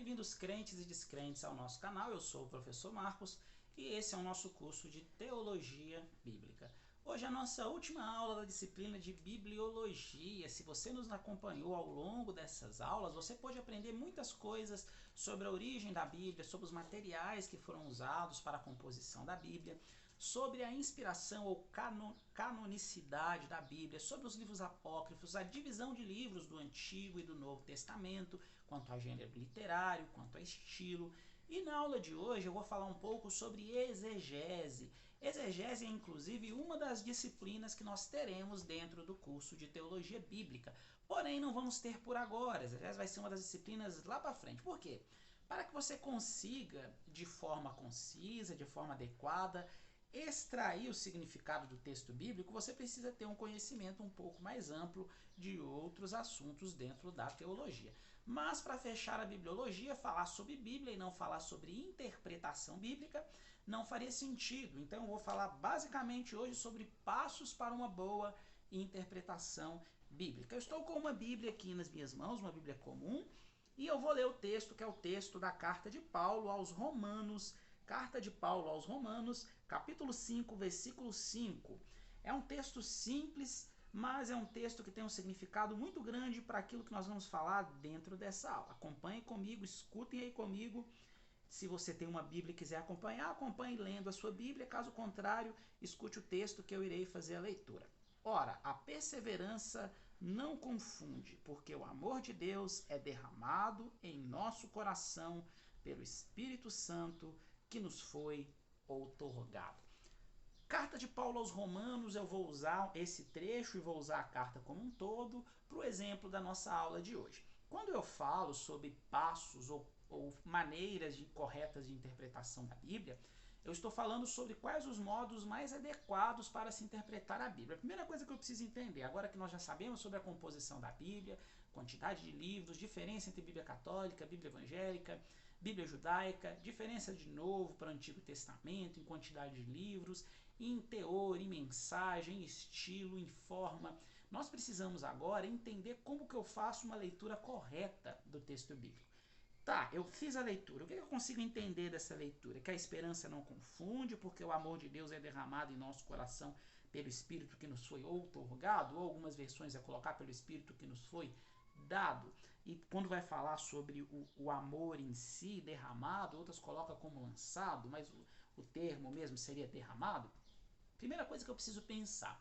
Bem-vindos, crentes e descrentes, ao nosso canal. Eu sou o professor Marcos e esse é o nosso curso de Teologia Bíblica. Hoje é a nossa última aula da disciplina de Bibliologia. Se você nos acompanhou ao longo dessas aulas, você pode aprender muitas coisas sobre a origem da Bíblia, sobre os materiais que foram usados para a composição da Bíblia, sobre a inspiração ou canonicidade da Bíblia, sobre os livros apócrifos, a divisão de livros do Antigo e do Novo Testamento, quanto a gênero literário, quanto a estilo. E na aula de hoje eu vou falar um pouco sobre exegese. Exegese é inclusive uma das disciplinas que nós teremos dentro do curso de Teologia Bíblica. Porém, não vamos ter por agora. Exegese vai ser uma das disciplinas lá para frente. Por quê? Para que você consiga, de forma concisa, de forma adequada, extrair o significado do texto bíblico, você precisa ter um conhecimento um pouco mais amplo de outros assuntos dentro da teologia. Mas para fechar a bibliologia, falar sobre Bíblia e não falar sobre interpretação bíblica não faria sentido. Então eu vou falar basicamente hoje sobre passos para uma boa interpretação bíblica. Eu estou com uma Bíblia aqui nas minhas mãos, uma Bíblia comum, e eu vou ler o texto que é o texto da carta de Paulo aos Romanos. Carta de Paulo aos Romanos, capítulo 5, versículo 5. É um texto simples, mas é um texto que tem um significado muito grande para aquilo que nós vamos falar dentro dessa aula. Acompanhem comigo, escutem aí comigo. Se você tem uma Bíblia e quiser acompanhar, acompanhe lendo a sua Bíblia. Caso contrário, escute o texto que eu irei fazer a leitura. Ora, a perseverança não confunde, porque o amor de Deus é derramado em nosso coração pelo Espírito Santo que nos foi outorgado. Carta de Paulo aos Romanos, eu vou usar esse trecho e vou usar a carta como um todo para o exemplo da nossa aula de hoje. Quando eu falo sobre passos ou maneiras corretas de interpretação da Bíblia, eu estou falando sobre quais os modos mais adequados para se interpretar a Bíblia. A primeira coisa que eu preciso entender, agora que nós já sabemos sobre a composição da Bíblia, quantidade de livros, diferença entre Bíblia católica, Bíblia evangélica, Bíblia judaica, diferença de Novo para o Antigo Testamento, em quantidade de livros, em teor, em mensagem, em estilo, em forma. Nós precisamos agora entender como que eu faço uma leitura correta do texto bíblico. Tá, eu fiz a leitura. O que eu consigo entender dessa leitura? Que a esperança não confunde, porque o amor de Deus é derramado em nosso coração pelo Espírito que nos foi outorgado, ou algumas versões é colocar pelo Espírito que nos foi dado. E quando vai falar sobre o amor em si derramado, outras colocam como lançado, mas o termo mesmo seria derramado. Primeira coisa que eu preciso pensar.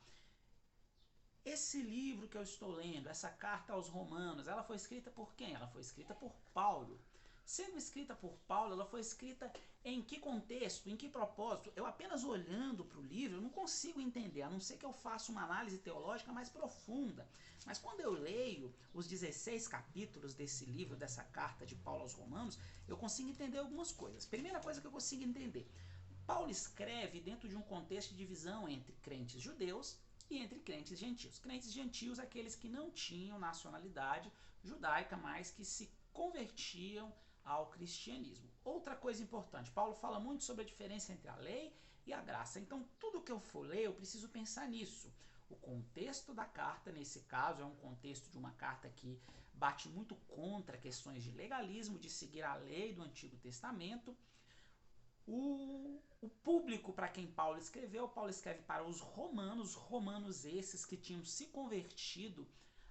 Esse livro que eu estou lendo, essa carta aos Romanos, ela foi escrita por quem? Ela foi escrita por Paulo. Sendo escrita por Paulo, ela foi escrita em que contexto, em que propósito? Eu apenas olhando para o livro, eu não consigo entender, a não ser que eu faça uma análise teológica mais profunda. Mas quando eu leio os 16 capítulos desse livro, dessa carta de Paulo aos Romanos, eu consigo entender algumas coisas. Primeira coisa que eu consigo entender, Paulo escreve dentro de um contexto de divisão entre crentes judeus e entre crentes gentios. Crentes gentios, aqueles que não tinham nacionalidade judaica, mas que se convertiam ao cristianismo. Outra coisa importante, Paulo fala muito sobre a diferença entre a lei e a graça. Então, tudo que eu for ler, eu preciso pensar nisso. O contexto da carta, nesse caso, é um contexto de uma carta que bate muito contra questões de legalismo, de seguir a lei do Antigo Testamento. O público para quem Paulo escreve para os romanos esses que tinham se convertido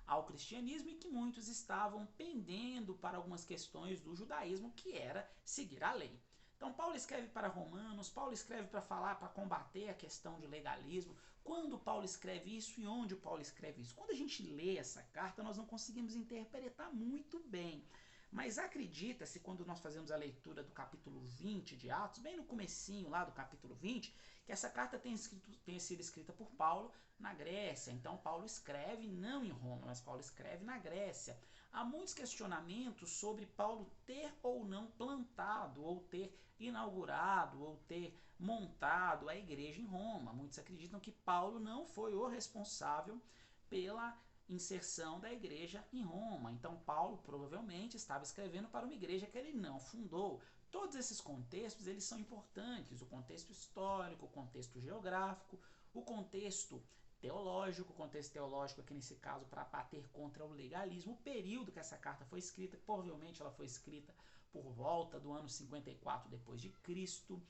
ao cristianismo e que muitos estavam pendendo para algumas questões do judaísmo, que era seguir a lei. Então Paulo escreve para romanos, Paulo escreve para falar, para combater a questão de legalismo. Quando Paulo escreve isso e onde Paulo escreve isso? Quando a gente lê essa carta, nós não conseguimos interpretar muito bem. Mas acredita-se, quando nós fazemos a leitura do capítulo 20 de Atos, bem no comecinho lá do capítulo 20, que essa carta tenha sido escrita por Paulo na Grécia. Então Paulo escreve não em Roma, mas Paulo escreve na Grécia. Há muitos questionamentos sobre Paulo ter ou não plantado, ou ter inaugurado, ou ter montado a igreja em Roma. Muitos acreditam que Paulo não foi o responsável pela inserção da igreja em Roma. Então Paulo provavelmente estava escrevendo para uma igreja que ele não fundou. Todos esses contextos eles são importantes, o contexto histórico, o contexto geográfico, o contexto teológico, contexto teológico aqui nesse caso para bater contra o legalismo, o período que essa carta foi escrita, provavelmente ela foi escrita por volta do ano 54 depois de Cristo.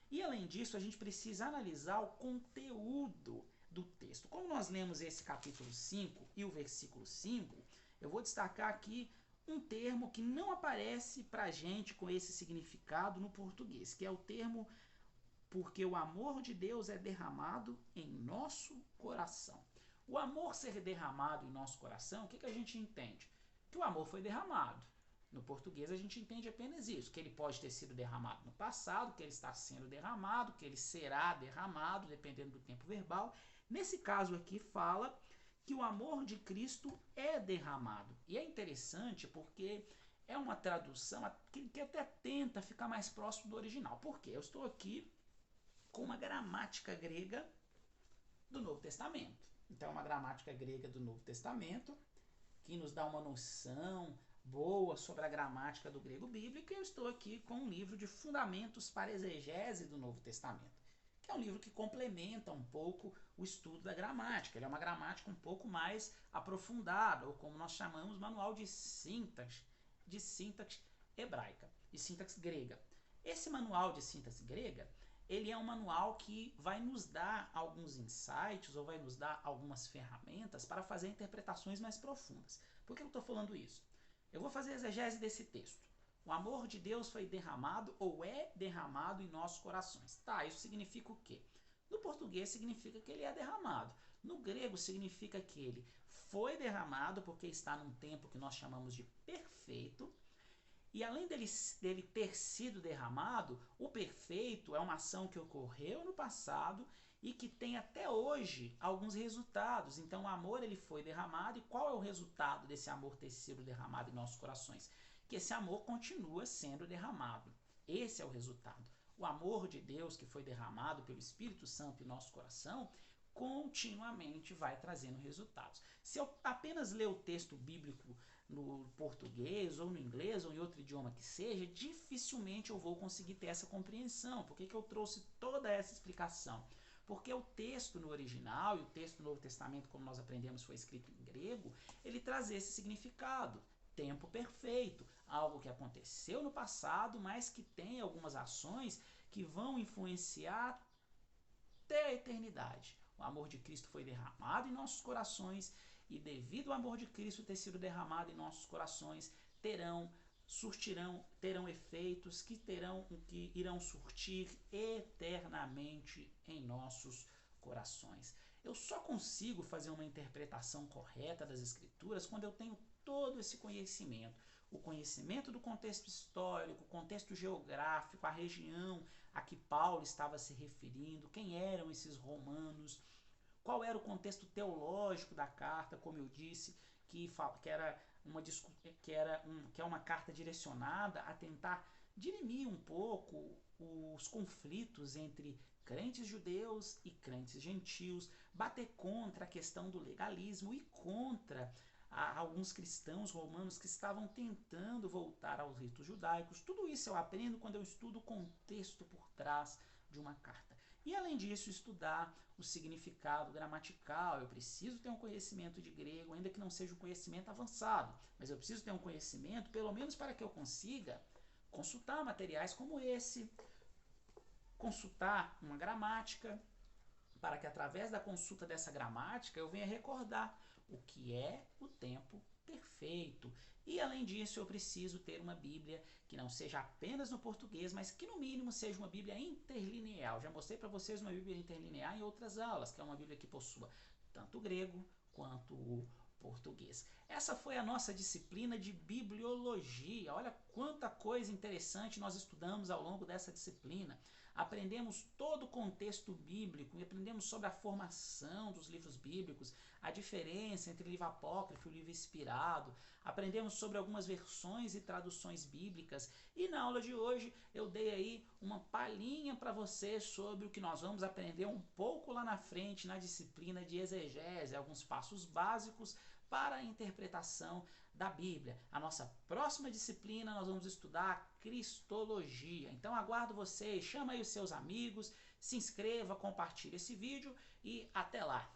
E além disso, a gente precisa analisar o conteúdo do texto. Como nós lemos esse capítulo 5 e o versículo 5, eu vou destacar aqui um termo que não aparece para a gente com esse significado no português, que é o termo porque o amor de Deus é derramado em nosso coração. O amor ser derramado em nosso coração, o que a gente entende? Que o amor foi derramado. No português a gente entende apenas isso, que ele pode ter sido derramado no passado, que ele está sendo derramado, que ele será derramado, dependendo do tempo verbal. Nesse caso aqui fala que o amor de Cristo é derramado. E é interessante porque é uma tradução que até tenta ficar mais próximo do original. Por quê? Eu estou aqui com uma gramática grega do Novo Testamento. Então, uma gramática grega do Novo Testamento que nos dá uma noção boa sobre a gramática do grego bíblico. E eu estou aqui com um livro de fundamentos para exegese do Novo Testamento, que é um livro que complementa um pouco o estudo da gramática. Ele é uma gramática um pouco mais aprofundada, ou como nós chamamos, manual de sintaxe hebraica, de sintaxe grega. Esse manual de sintaxe grega, ele é um manual que vai nos dar alguns insights ou vai nos dar algumas ferramentas para fazer interpretações mais profundas. Por que eu estou falando isso? Eu vou fazer a exegese desse texto. O amor de Deus foi derramado ou é derramado em nossos corações. Tá, isso significa o quê? No português significa que ele é derramado. No grego significa que ele foi derramado porque está num tempo que nós chamamos de perfeito. E além dele ter sido derramado, o perfeito é uma ação que ocorreu no passado e que tem até hoje alguns resultados. Então o amor ele foi derramado, e qual é o resultado desse amor ter sido derramado em nossos corações? Que esse amor continua sendo derramado. Esse é o resultado. O amor de Deus que foi derramado pelo Espírito Santo em nosso coração continuamente vai trazendo resultados. Se eu apenas ler o texto bíblico no português ou no inglês ou em outro idioma que seja, dificilmente eu vou conseguir ter essa compreensão. Por que eu trouxe toda essa explicação? Porque o texto no original e o texto do Novo Testamento, como nós aprendemos, foi escrito em grego, ele traz esse significado. Tempo perfeito, algo que aconteceu no passado, mas que tem algumas ações que vão influenciar até a eternidade. O amor de Cristo foi derramado em nossos corações, e devido ao amor de Cristo ter sido derramado em nossos corações, terão efeitos que irão surtir eternamente em nossos corações. Eu só consigo fazer uma interpretação correta das Escrituras quando eu tenho todo esse conhecimento. O conhecimento do contexto histórico, o contexto geográfico, a região a que Paulo estava se referindo, quem eram esses romanos, qual era o contexto teológico da carta, como eu disse, que é uma carta direcionada a tentar dirimir um pouco os conflitos entre crentes judeus e crentes gentios, bater contra a questão do legalismo e contra alguns cristãos romanos que estavam tentando voltar aos ritos judaicos. Tudo isso eu aprendo quando eu estudo o contexto por trás de uma carta. E além disso, estudar o significado gramatical. Eu preciso ter um conhecimento de grego, ainda que não seja um conhecimento avançado, mas eu preciso ter um conhecimento, pelo menos para que eu consiga consultar materiais como esse, consultar uma gramática, para que através da consulta dessa gramática eu venha recordar o que é o tempo perfeito. E além disso, eu preciso ter uma Bíblia que não seja apenas no português, mas que no mínimo seja uma Bíblia interlinear. Eu já mostrei para vocês uma Bíblia interlinear em outras aulas, que é uma Bíblia que possua tanto o grego quanto o português. Essa foi a nossa disciplina de bibliologia. Olha quanta coisa interessante nós estudamos ao longo dessa disciplina. Aprendemos todo o contexto bíblico e aprendemos sobre a formação dos livros bíblicos, a diferença entre o livro apócrifo e o livro inspirado. Aprendemos sobre algumas versões e traduções bíblicas, e na aula de hoje eu dei aí uma palhinha para vocês sobre o que nós vamos aprender um pouco lá na frente na disciplina de exegese, alguns passos básicos para a interpretação da Bíblia. A nossa próxima disciplina nós vamos estudar Cristologia. Então aguardo vocês, chama aí os seus amigos, se inscreva, compartilhe esse vídeo e até lá!